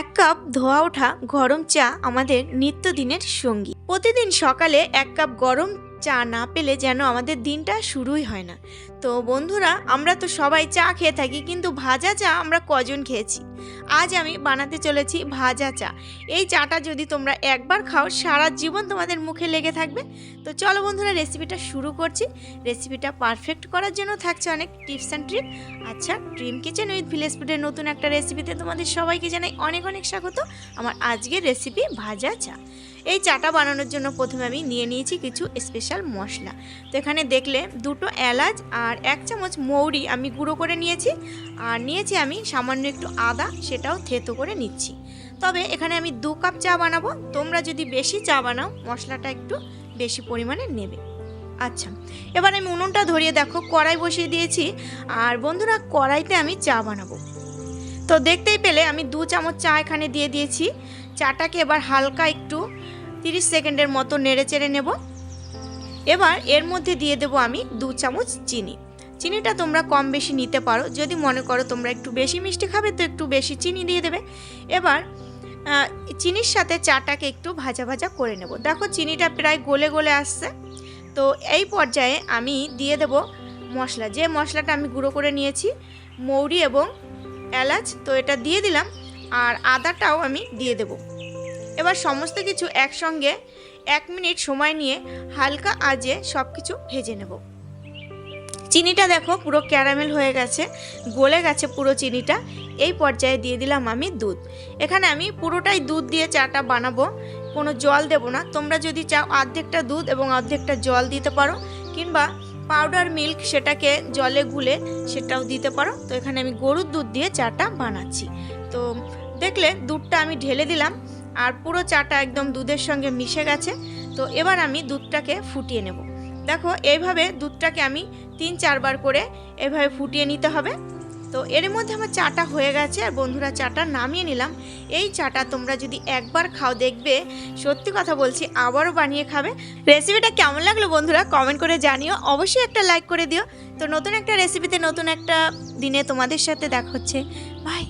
এক কাপ ধোয়া ওঠা গরম চা আমাদের নিত্যদিনের সঙ্গী। প্রতিদিন সকালে এক কাপ গরম চা না পেলে যেন আমাদের দিনটা শুরুই হয় না। তো বন্ধুরা, আমরা তো সবাই চা খেয়ে থাকি, কিন্তু ভাজা চা আমরা কজন খেয়েছি? আজ আমি বানাতে চলেছি ভাজা চা। এই চাটা যদি তোমরা একবার খাও, সারা জীবন তোমাদের মুখে লেগে থাকবে। তো চলো বন্ধুরা, রেসিপিটা শুরু করছি। রেসিপিটা পারফেক্ট করার জন্য থাকছে অনেক টিপস অ্যান্ড ট্রিক। আচ্ছা, ড্রিম কিচেন উইথ ভিলেজ ফুডের নতুন একটা রেসিপিতে তোমাদের সবাইকে জানাই অনেক অনেক স্বাগত। আমার আজকের রেসিপি ভাজা চা। এই চাটা বানানোর জন্য প্রথমে আমি নিয়ে নিয়েছি কিছু স্পেশাল মশলা। তো এখানে দেখলে দুটো এলাচ আর 1 চামচ মৌরি আমি গুঁড়ো করে নিয়েছি, আর নিয়েছি আমি সামান্য একটু আদা, সেটাও থেতো করে নিচ্ছি। তবে এখানে আমি 2 কাপ চা বানাবো। তোমরা যদি বেশি চা বানাও, মশলাটা একটু বেশি পরিমাণে নেবে। আচ্ছা, এবার আমি উনুনটা ধরিয়ে দেখো কড়াই বসিয়ে দিয়েছি। আর বন্ধুরা, কড়াইতে আমি চা বানাবো। তো দেখতেই পেলে আমি 2 চামচ চা এখানে দিয়ে দিয়েছি। চাটাকে এবার হালকা একটু 30 সেকেন্ডের মতো নেড়ে চেড়ে নেব। এবার এর মধ্যে দিয়ে দেব আমি 2 চামচ চিনি। চিনিটা তোমরা কম বেশি নিতে পারো, যদি মনে করো তোমরা একটু বেশি মিষ্টি খাবে তো একটু বেশি চিনি দিয়ে দেবে। এবার চিনির সাথে চাটাকে একটু ভাজা ভাজা করে নেব। দেখো চিনিটা প্রায় গলে গলে আসছে। তো এই পর্যায়ে আমি দিয়ে দেব মশলা, যে মশলাটা আমি গুঁড়ো করে নিয়েছি, মৌরি এবং এলাচ। তো এটা দিয়ে দিলাম, আর আদাটাও আমি দিয়ে দেব। এবার সমস্ত কিছু একসঙ্গে 1 মিনিট সময় নিয়ে হালকা আঁচে সব কিছু ভেজে নেব। চিনিটা দেখো পুরো ক্যারামেল হয়ে গেছে, গলে গেছে পুরো চিনিটা। এই পর্যায়ে দিয়ে দিলাম আমি দুধ। এখানে আমি পুরোটাই দুধ দিয়ে চাটা বানাবো, কোনো জল দেব না। তোমরা যদি চাও অর্ধেকটা দুধ এবং অর্ধেকটা জল দিতে পারো, কিংবা পাউডার মিল্ক সেটাকে জলে গুলে সেটাও দিতে পারো। তো এখানে আমি গরুর দুধ দিয়ে চাটা বানাচ্ছি। তো দেখলে দুধটা আমি ঢেলে দিলাম, আর পুরো চাটা একদম দুধের সঙ্গে মিশে গেছে। তো এবার আমি দুধটাকে ফুটিয়ে নেব। দেখো এইভাবে দুধটাকে আমি 3-4 বার করে এভাবে ফুটিয়ে নিতে হবে। তো এর মধ্যে আমার চাটা হয়ে গেছে। আর বন্ধুরা, চাটা নামিয়ে নিলাম। এই চাটা তোমরা যদি একবার খাও, দেখবে সত্যি কথা বলছি আবারও বানিয়ে খাবে। রেসিপিটা কেমন লাগলো বন্ধুরা কমেন্ট করে জানিও, অবশ্যই একটা লাইক করে দিও। তো নতুন একটা রেসিপিতে নতুন একটা দিনে তোমাদের সাথে দেখা হচ্ছে। বাই।